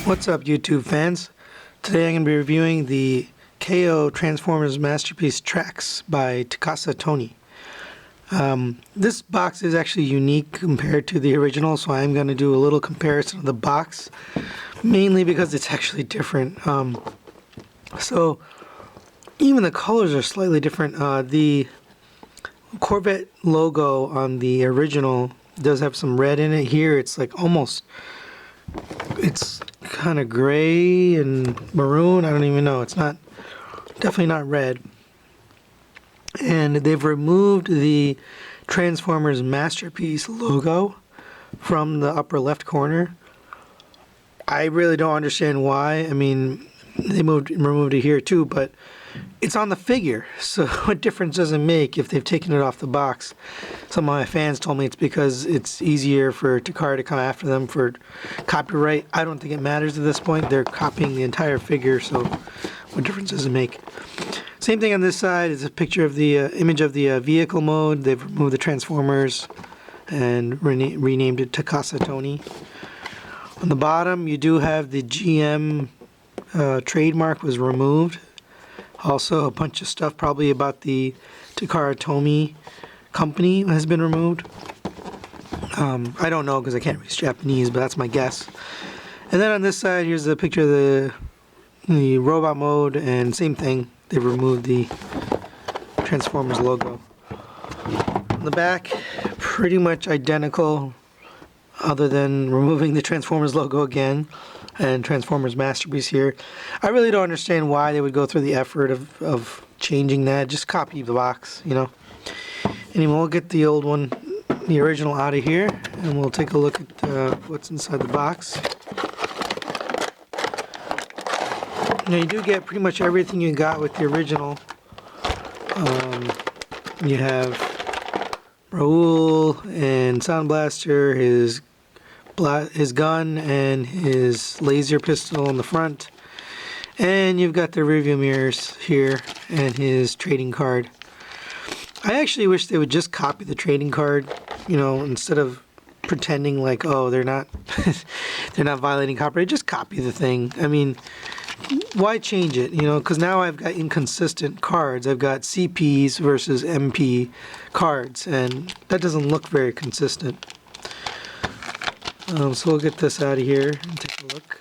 What's up, YouTube fans? Today I'm going to be reviewing the KO Transformers Masterpiece Tracks by Takasa Tony. This box is actually unique compared to the original, so I'm going to do a little comparison of the box, mainly because it's actually different. So even the colors are slightly different. The Corvette logo on the original does have some red in it. Here it's like almost, it's kind of gray and maroon. I don't even know. It's not, definitely not red. And they've removed the Transformers Masterpiece logo from the upper left corner. I really don't understand why. I mean, they removed it here too, but it's on the figure, so what difference does it make if they've taken it off the box? Some of my fans told me it's because it's easier for Takara to come after them for copyright. I don't think it matters at this point. They're copying the entire figure, so what difference does it make? Same thing on this side is a picture of the image of the vehicle mode. They've removed the Transformers and renamed it Takasa Tony. On the bottom, you do have the GM trademark was removed. Also, a bunch of stuff probably about the Takara Tomy company has been removed. I don't know because I can't read Japanese, but that's my guess. And then on this side, here's a picture of the robot mode, and same thing. They've removed the Transformers logo. On the back, pretty much identical, other than removing the Transformers logo again and Transformers Masterpiece here. I really don't understand why they would go through the effort of changing that. Just copy the box, you know. Anyway, we'll get the old one, the original, out of here, and we'll take a look at what's inside the box. Now, you do get pretty much everything you got with the original. You have Raoul and Sound Blaster, his gun and his laser pistol in the front, and you've got the review mirrors here and his trading card. I actually wish they would just copy the trading card, you know, instead of pretending like, oh, they're not they're not violating copyright. Just copy the thing. I mean, why change it, you know, because now I've got inconsistent cards. I've got CPs versus MP cards, and that doesn't look very consistent. So we'll get this out of here and take a look.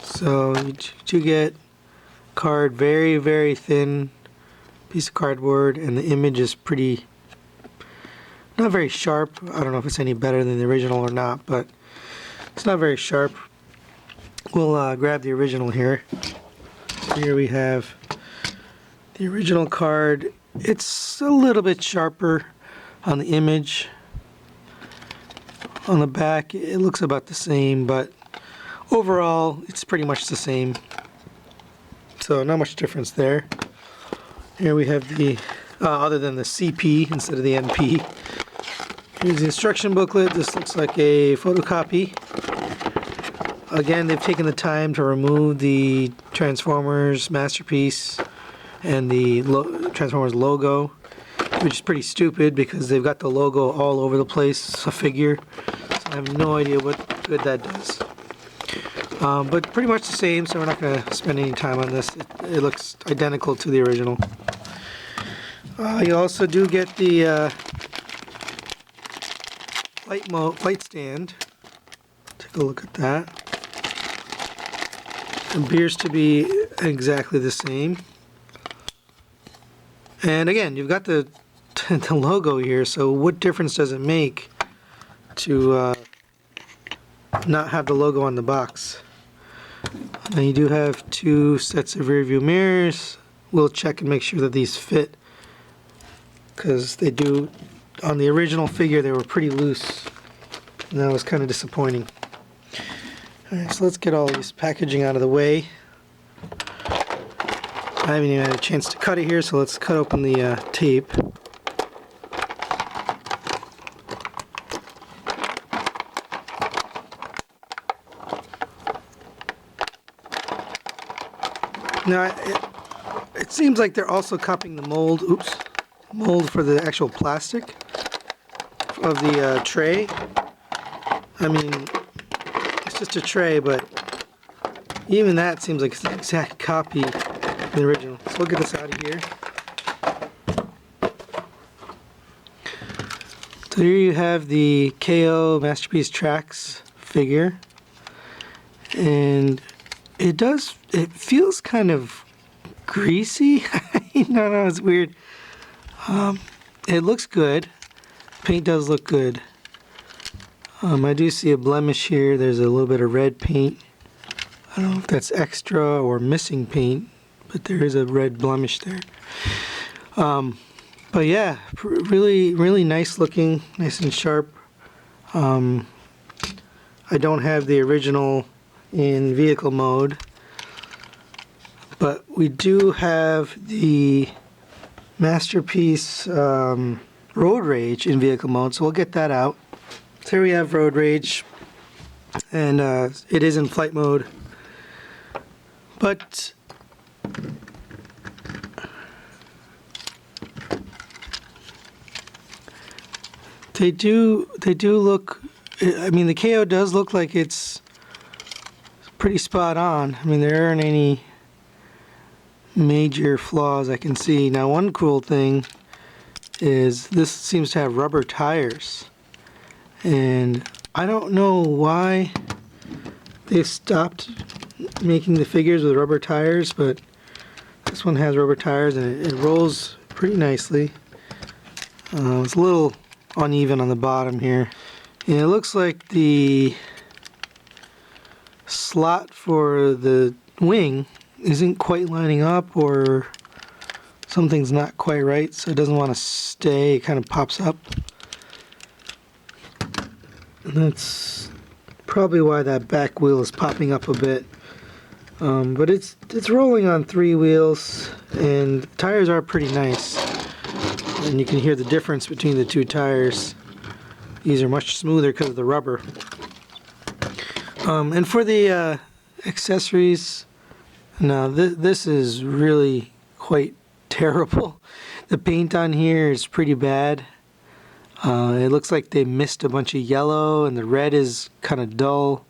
So you get card, very, very thin piece of cardboard, and the image is pretty, not very sharp. I don't know if it's any better than the original or not, but it's not very sharp. We'll grab the original here. Here we have the original card. It's a little bit sharper on the image. On the back, it looks about the same, but overall, it's pretty much the same. So not much difference there. Here we have the, other than the CP instead of the MP. Here's the instruction booklet. This looks like a photocopy. Again, they've taken the time to remove the Transformers Masterpiece and the Transformers logo, which is pretty stupid because they've got the logo all over the place, a figure. So I have no idea what good that does. But pretty much the same, so we're not going to spend any time on this. It looks identical to the original. You also do get the light stand. Take a look at that. It appears to be exactly the same. And again, you've got the logo here, so what difference does it make to not have the logo on the box? Now you do have two sets of rear view mirrors. We'll check and make sure that these fit, because they do, on the original figure they were pretty loose, and that was kind of disappointing. Alright, so let's get all this packaging out of the way. I haven't even had a chance to cut it here, so let's cut open the tape. Now, it seems like they're also copying the mold for the actual plastic off of the tray. I mean, it's just a tray, but even that seems like it's an exact copy of the original. So we'll get this out of here. So here you have the KO Masterpiece Tracks figure, and it feels kind of greasy. No, it's weird. It looks good. Paint does look good. I do see a blemish here. There's a little bit of red paint. I don't know if that's extra or missing paint, but there is a red blemish there. But yeah, really nice looking, nice and sharp. I don't have the original in vehicle mode, but we do have the Masterpiece Road Rage in vehicle mode, so we'll get that out. So here we have Road Rage, and it is in flight mode, but they do look, I mean, the KO does look like it's pretty spot on. I mean, there aren't any major flaws I can see. Now, one cool thing is this seems to have rubber tires, and I don't know why they've stopped making the figures with rubber tires, but this one has rubber tires, and it rolls pretty nicely. It's a little uneven on the bottom here. And it looks like the slot for the wing isn't quite lining up, or something's not quite right, so it doesn't want to stay. It kind of pops up. And that's probably why that back wheel is popping up a bit. But it's rolling on 3 wheels, and the tires are pretty nice. And you can hear the difference between the 2 tires. These are much smoother because of the rubber. And for the accessories, now this is really quite terrible. The paint on here is pretty bad. It looks like they missed a bunch of yellow, and the red is kind of dull.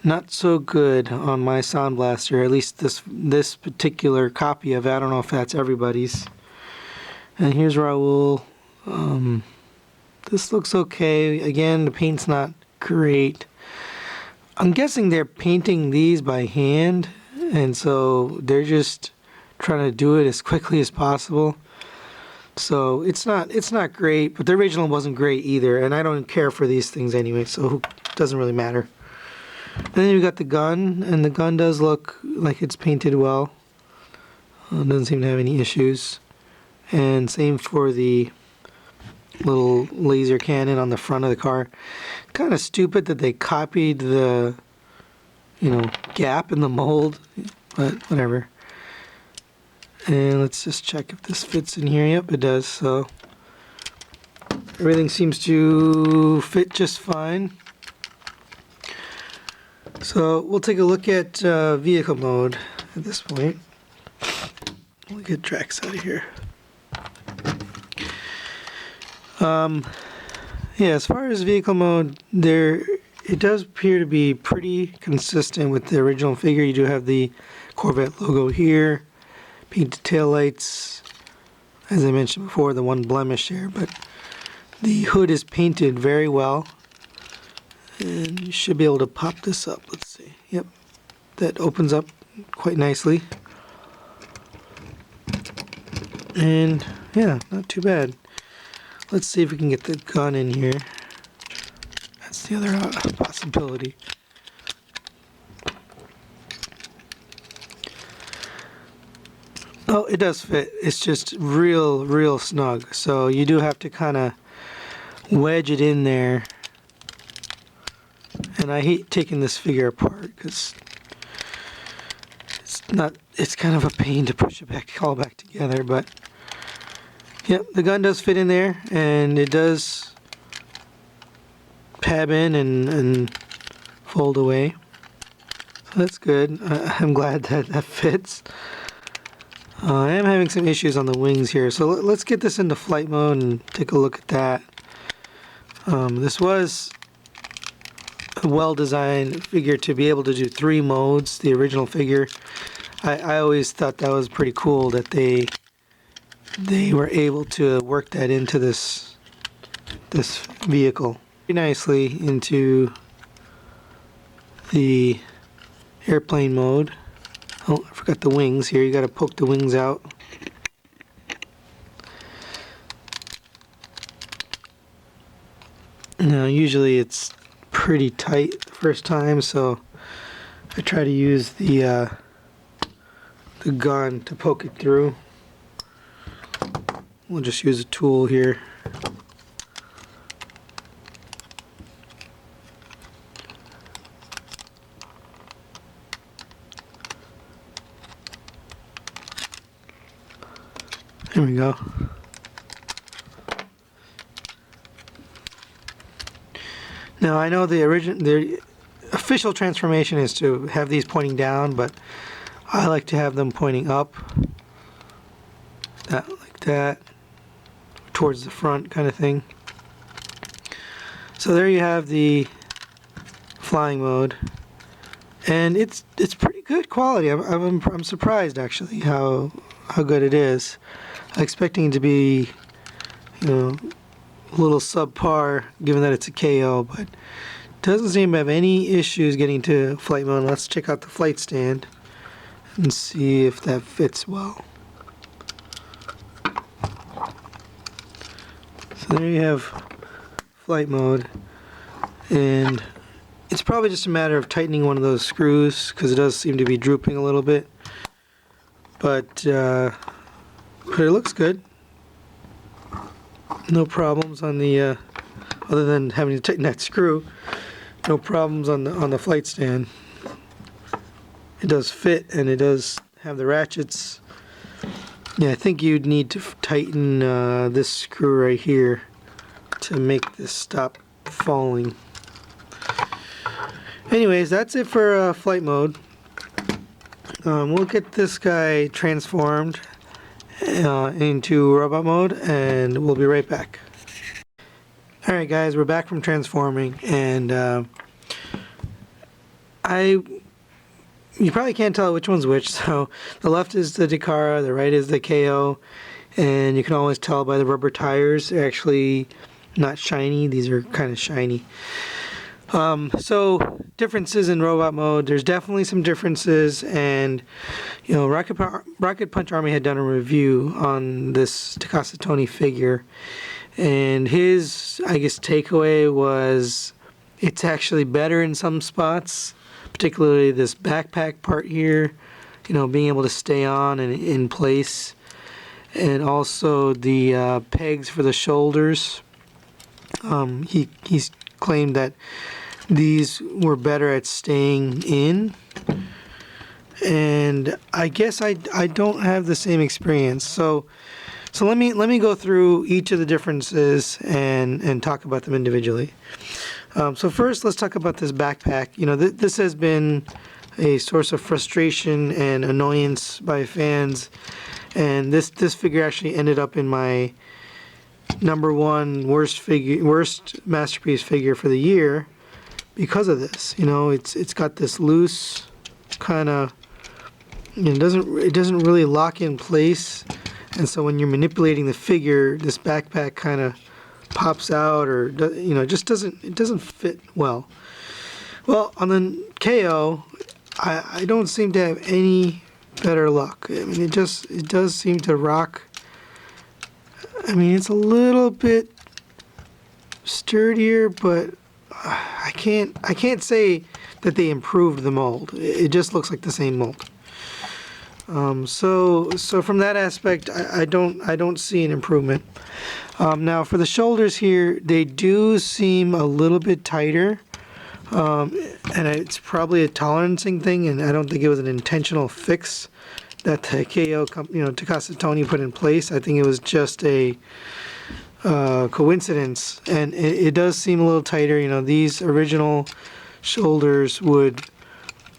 Not so good on my Sound Blaster, at least this particular copy of it. I don't know if that's everybody's. And here's Raul. This looks okay. Again, the paint's not great. I'm guessing they're painting these by hand, and so they're just trying to do it as quickly as possible. So it's not great, but the original wasn't great either, and I don't care for these things anyway, so it doesn't really matter. And then we got the gun, and the gun does look like it's painted well. Doesn't seem to have any issues. And same for the little laser cannon on the front of the car. Kind of stupid that they copied the, gap in the mold, but whatever. And let's just check if this fits in here. Yep, it does. So everything seems to fit just fine. So we'll take a look at vehicle mode at this point. We'll get tracks out of here. Yeah, as far as vehicle mode, it does appear to be pretty consistent with the original figure. You do have the Corvette logo here, painted taillights, as I mentioned before, the one blemish here, but the hood is painted very well. And you should be able to pop this up. Let's see. Yep, that opens up quite nicely. And yeah, not too bad. Let's see if we can get the gun in here. That's the other possibility. Oh, it does fit. It's just real snug. So you do have to kind of wedge it in there. And I hate taking this figure apart because it's kind of a pain to push it all back together, but yep, the gun does fit in there, and it does tab in and fold away. So that's good. I'm glad that fits. I am having some issues on the wings here, so let's get this into flight mode and take a look at that. This was a well-designed figure to be able to do 3 modes, the original figure. I always thought that was pretty cool that they were able to work that into this vehicle very nicely into the airplane mode. Oh, I forgot the wings here. You got to poke the wings out. Now, usually it's pretty tight the first time, so I try to use the gun to poke it through. We'll just use a tool here. There we go. Now I know the official transformation is to have these pointing down, but I like to have them pointing up. That like that, towards the front kind of thing. So there you have the flying mode, and it's pretty good quality. I'm surprised actually how good it is. I'm expecting it to be, you know, a little subpar given that it's a KO, but it doesn't seem to have any issues getting to flight mode. Let's check out the flight stand and see if that fits well. So there you have flight mode, and it's probably just a matter of tightening one of those screws because it does seem to be drooping a little bit, but it looks good. No problems on the other than having to tighten that screw. No problems on the flight stand. It does fit, and it does have the ratchets. Yeah, I think you'd need to tighten this screw right here to make this stop falling. Anyways, that's it for flight mode. We'll get this guy transformed into robot mode, and we'll be right back. Alright guys, we're back from transforming, and you probably can't tell which one's which. So the left is the Takara, the right is the KO, and you can always tell by the rubber tires. They're actually not shiny. These are kind of shiny. So differences in robot mode, there's definitely some differences, and you know, Rocket Punch Army had done a review on this Takasa Tony figure, and his, I guess, takeaway was it's actually better in some spots, particularly this backpack part here, you know, being able to stay on and in place, and also the pegs for the shoulders. He's claimed that these were better at staying in, and I guess I don't have the same experience. So let me go through each of the differences and talk about them individually. So first, let's talk about this backpack. You know, this has been a source of frustration and annoyance by fans, and this figure actually ended up in my #1 worst masterpiece figure for the year because of this. You know, it's got this loose kind of, you know, it doesn't really lock in place, and so when you're manipulating the figure, this backpack kind of pops out, or you know, it doesn't fit well. Well, on the KO, I don't seem to have any better luck. I mean, it does seem to rock. I mean, it's a little bit sturdier, but I can't say that they improved the mold. It just looks like the same mold. So from that aspect, I don't see an improvement. Now for the shoulders here, they do seem a little bit tighter, and it's probably a tolerancing thing, and I don't think it was an intentional fix that the KO Takasa Tony put in place. I think it was just a coincidence, and it does seem a little tighter. You know, these original shoulders would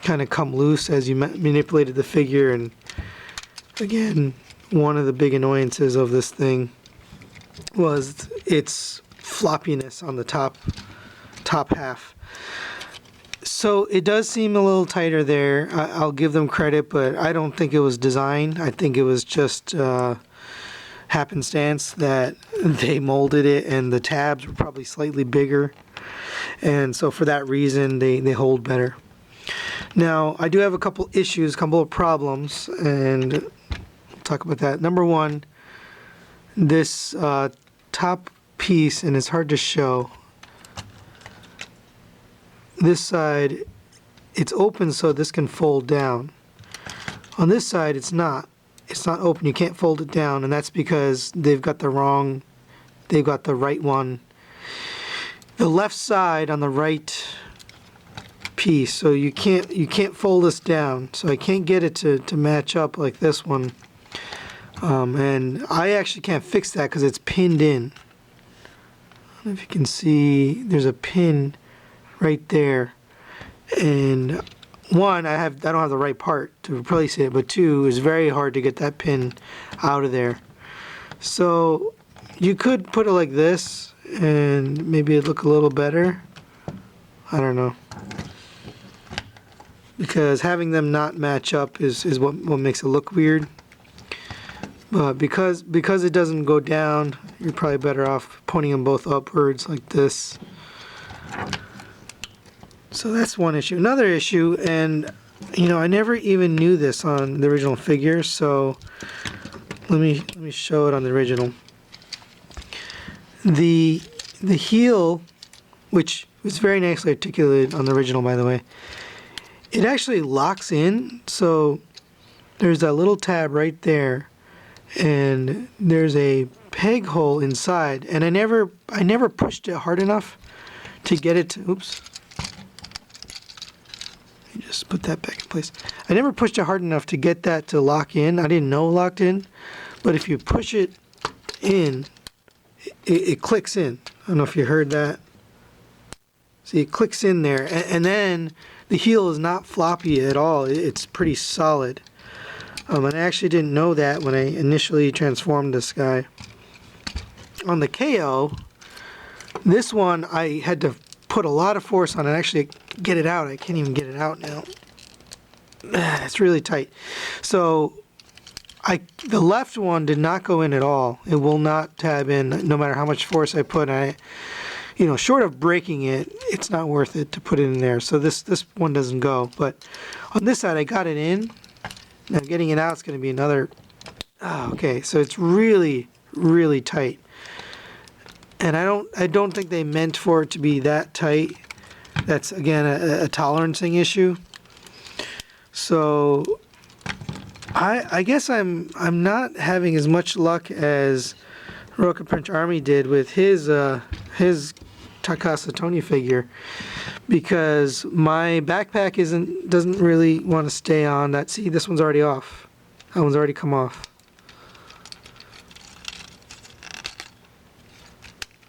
kind of come loose as you manipulated the figure, and again, one of the big annoyances of this thing was its floppiness on the top half. So it does seem a little tighter there. I'll give them credit, but I don't think it was design. I think it was just happenstance that they molded it, and the tabs were probably slightly bigger, and so for that reason they hold better. Now I do have a couple issues, a couple of problems, and I'll talk about that. Number one, this top piece, and it's hard to show, this side it's open so this can fold down. On this side it's not open, you can't fold it down, and that's because they've got the right one, the left side on the right piece, so you can't fold this down, so I can't get it to match up like this one, and I actually can't fix that because it's pinned in. I don't know if you can see, there's a pin right there, and one, I don't have the right part to replace it, but two, it's very hard to get that pin out of there. So you could put it like this and maybe it'd look a little better. I don't know, because having them not match up is what makes it look weird. But because it doesn't go down, you're probably better off pointing them both upwards like this. So that's one issue. Another issue, and I never even knew this on the original figure, so let me show it on the original. The heel, which was very nicely articulated on the original, by the way, it actually locks in, so there's that little tab right there, and there's a peg hole inside, and I never pushed it hard enough to get it to, oops. Just put that back in place. I never pushed it hard enough to get that to lock in. I didn't know it locked in, but if you push it in, it clicks in. I don't know if you heard that. See, it clicks in there, and then the heel is not floppy at all. It's pretty solid. And I actually didn't know that when I initially transformed this guy. On the KO, this one I had to put a lot of force on it, actually get it out. I can't even get it out now. It's really tight. So the left one did not go in at all. It will not tab in no matter how much force I put. Short of breaking it, it's not worth it to put it in there. So this one doesn't go. But on this side, I got it in. Now getting it out is going to be another. Okay, so it's really, really tight. And I don't think they meant for it to be that tight. That's again a tolerancing issue. So I guess I'm not having as much luck as Rocket Punch Army did with his Takasa Tony figure, because my backpack doesn't really want to stay on that. See, this one's already off. That one's already come off.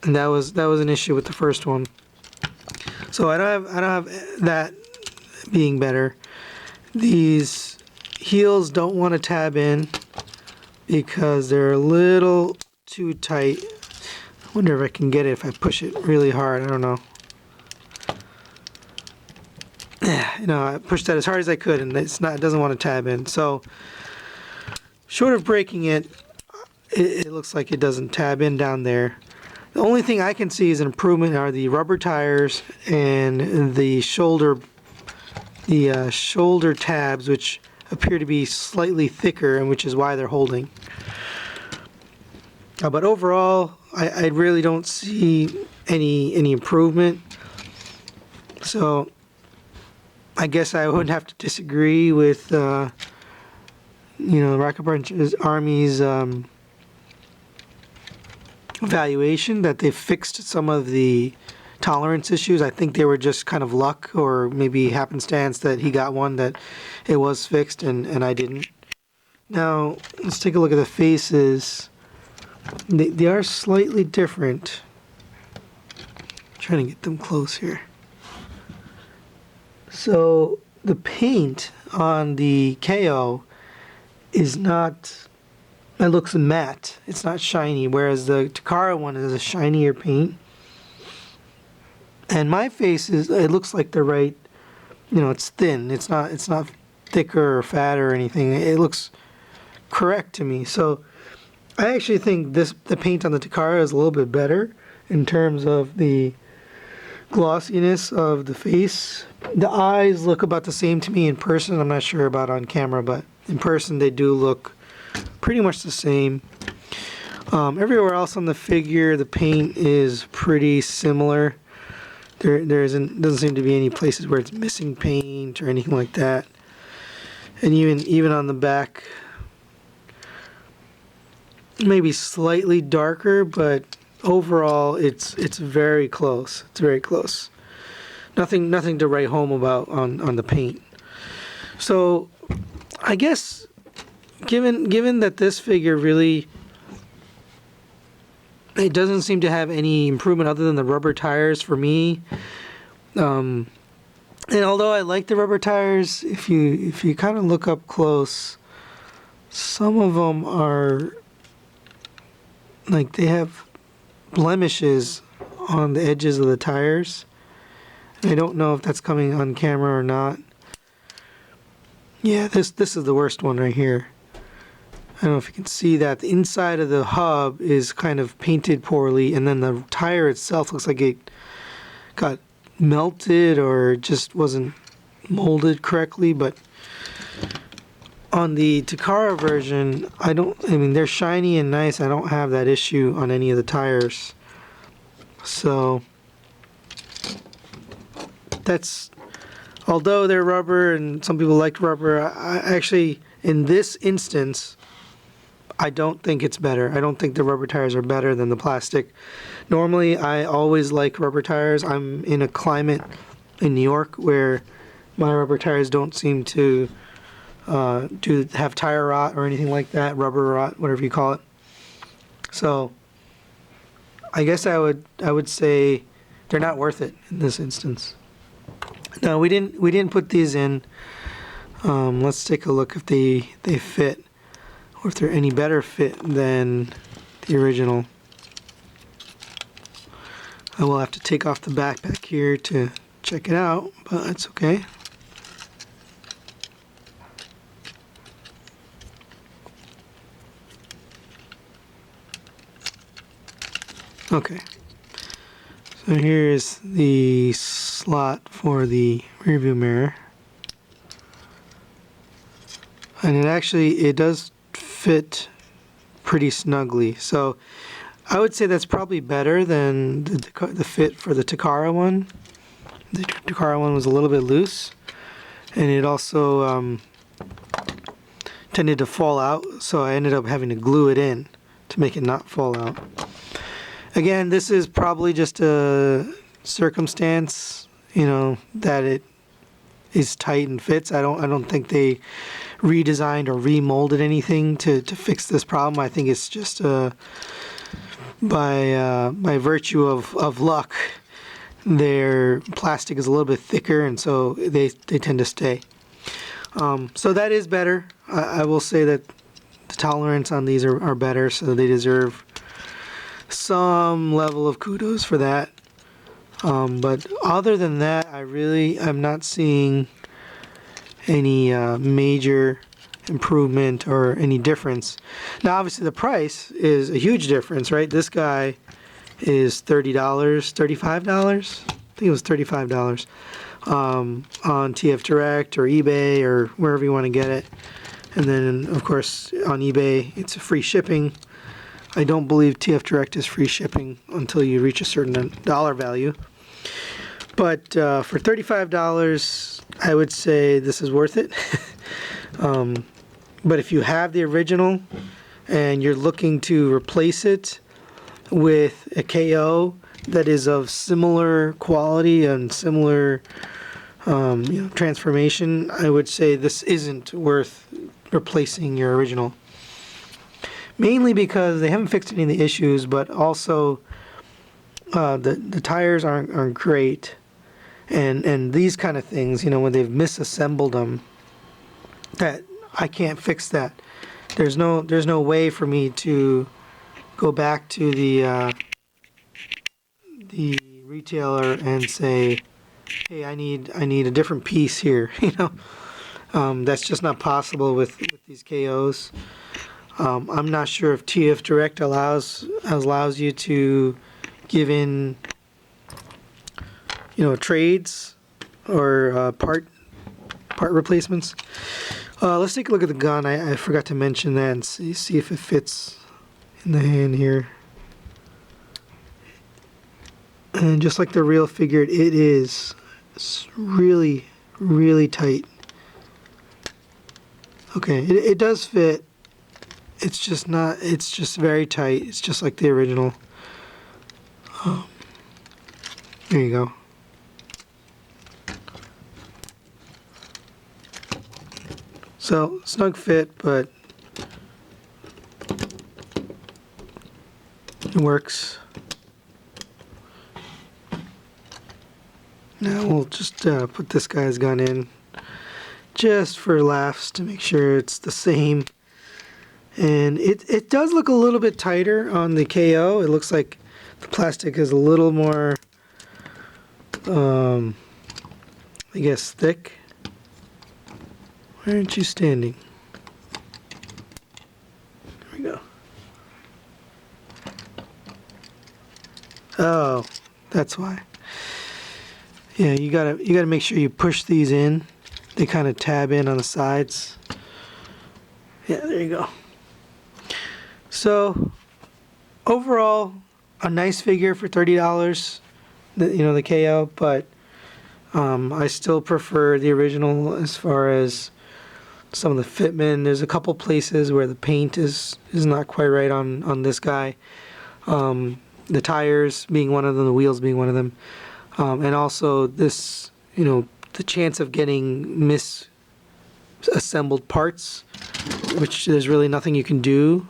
And that was an issue with the first one. So I don't have that being better. These heels don't want to tab in because they're a little too tight. I wonder if I can get it if I push it really hard. I don't know. I pushed that as hard as I could, and it doesn't want to tab in. So short of breaking it, it looks like it doesn't tab in down there. The only thing I can see is an improvement are the rubber tires and the shoulder tabs, which appear to be slightly thicker, and which is why they're holding. But overall, I really don't see any improvement. So I guess I would have to disagree with Rocket Punch Army's evaluation that they fixed some of the tolerance issues. I think they were just kind of luck or maybe happenstance that he got one that it was fixed and I didn't. Now let's take a look at the faces. They are slightly different. I'm trying to get them close here. So the paint on the KO is not, it looks matte. It's not shiny, whereas the Takara one is a shinier paint. And my face it looks like the right, it's thin. It's not thicker or fat or anything. It looks correct to me. So I actually think the paint on the Takara is a little bit better in terms of the glossiness of the face. The eyes look about the same to me in person. I'm not sure about on camera, but in person they do look pretty much the same. Everywhere else on the figure, the paint is pretty similar. Doesn't seem to be any places where it's missing paint or anything like that. And even on the back, maybe slightly darker, but overall it's very close. It's very close. Nothing to write home about on the paint. So I guess given that this figure really, it doesn't seem to have any improvement other than the rubber tires for me. And although I like the rubber tires, if you kind of look up close, some of them are like they have blemishes on the edges of the tires. I don't know if that's coming on camera or not. Yeah, this is the worst one right here. I don't know if you can see that. The inside of the hub is kind of painted poorly, and then the tire itself looks like it got melted or just wasn't molded correctly. But on the Takara version, they're shiny and nice. I don't have that issue on any of the tires. So although they're rubber and some people like rubber, I actually, in this instance, I don't think it's better. I don't think the rubber tires are better than the plastic. Normally, I always like rubber tires. I'm in a climate in New York where my rubber tires don't seem to have tire rot or anything like that, rubber rot, whatever you call it. So I guess I would say they're not worth it in this instance. No, we didn't put these in. Let's take a look if they fit, or if they're any better fit than the original. I will have to take off the backpack here to check it out, but that's okay. Okay. So here's the slot for the rearview mirror. And it does fit pretty snugly. So I would say that's probably better than the fit for the Takara one. The Takara one was a little bit loose, and it also tended to fall out, so I ended up having to glue it in to make it not fall out. Again, this is probably just a circumstance, that it is tight and fits. I don't think they redesigned or remolded anything to fix this problem. I think it's just by virtue of luck, their plastic is a little bit thicker, and so they tend to stay. So that is better. I will say that the tolerance on these are better, so they deserve some level of kudos for that. But other than that, I'm not seeing any major improvement or any difference. Now, obviously, the price is a huge difference, right? This guy is $30, $35. I think it was $35 on TF Direct or eBay or wherever you want to get it. And then, of course, on eBay, it's free shipping. I don't believe TF Direct is free shipping until you reach a certain dollar value. But for $35, I would say this is worth it. But if you have the original and you're looking to replace it with a KO that is of similar quality and similar transformation, I would say this isn't worth replacing your original. Mainly because they haven't fixed any of the issues, but also the tires aren't great, and these kind of things, when they've misassembled them, that I can't fix that. There's no way for me to go back to the retailer and say, hey, I need a different piece here. That's just not possible with these KOs. I'm not sure if TF Direct allows you to give in, trades or part replacements. Let's take a look at the gun. I forgot to mention that and see if it fits in the hand here. And just like the real figure, it is really, really tight. Okay, it does fit. It's just not, it's just very tight. It's just like the original. There you go. So, snug fit, but it works. Now we'll just put this guy's gun in just for laughs to make sure it's the same. And it does look a little bit tighter on the KO. It looks like the plastic is a little more, I guess, thick. Why aren't you standing? There we go. Oh, that's why. Yeah, you gotta make sure you push these in. They kind of tab in on the sides. Yeah, there you go. So overall, a nice figure for $30. The KO, but I still prefer the original as far as some of the fitment. There's a couple places where the paint is not quite right on this guy. The tires being one of them, the wheels being one of them. And also this, the chance of getting misassembled parts, which there's really nothing you can do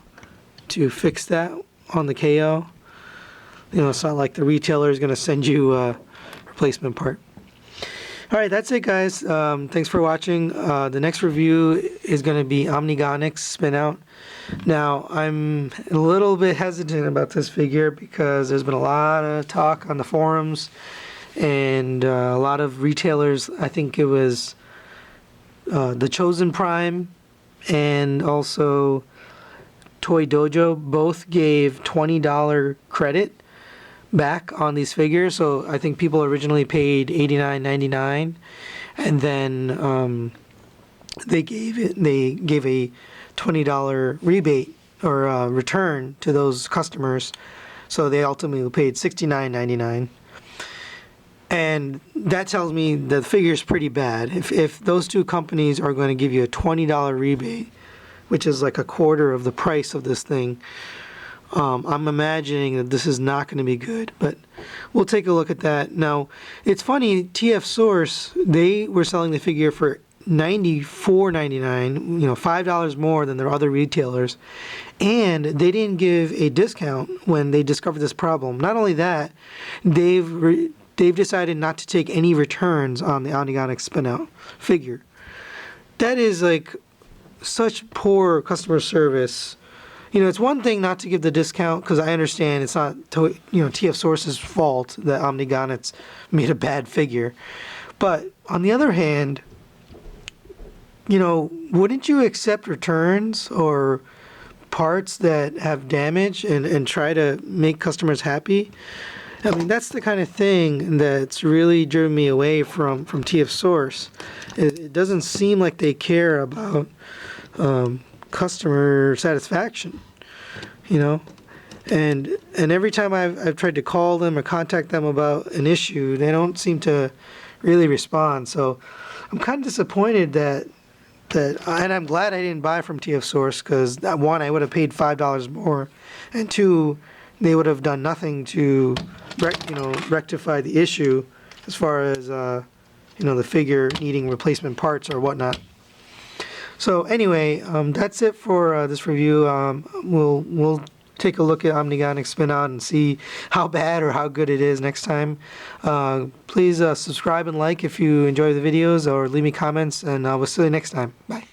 to fix that on the KO. It's not like the retailer is going to send you a replacement part. All right, that's it, guys. Thanks for watching. The next review is going to be Omnigonix Spin Out. Now, I'm a little bit hesitant about this figure because there's been a lot of talk on the forums and a lot of retailers. I think it was The Chosen Prime and also Toy Dojo both gave $20 credit back on these figures. So I think people originally paid $89.99, and then they gave a $20 rebate or return to those customers. So they ultimately paid $69.99. And that tells me the figure's pretty bad. If those two companies are going to give you a $20 rebate, which is like a quarter of the price of this thing, I'm imagining that this is not going to be good. But we'll take a look at that. Now, it's funny, TF Source, they were selling the figure for $94.99, $5 more than their other retailers, and they didn't give a discount when they discovered this problem. Not only that, they've decided not to take any returns on the Omnigonix Spin-Out figure. That is like such poor customer service. It's one thing not to give the discount, because I understand it's not TF Source's fault that Omnigonix made a bad figure. But on the other hand, wouldn't you accept returns or parts that have damage and try to make customers happy? I mean, that's the kind of thing that's really driven me away from TF Source. It doesn't seem like they care about customer satisfaction, and every time I've tried to call them or contact them about an issue, they don't seem to really respond. So I'm kind of disappointed that and I'm glad I didn't buy from TF Source, because one, I would have paid $5 more, and two, they would have done nothing to rectify the issue as far as the figure needing replacement parts or whatnot. So anyway, that's it for this review. We'll take a look at Omnigonix Spin Out and see how bad or how good it is next time. Please subscribe and like if you enjoy the videos, or leave me comments, and we'll see you next time. Bye.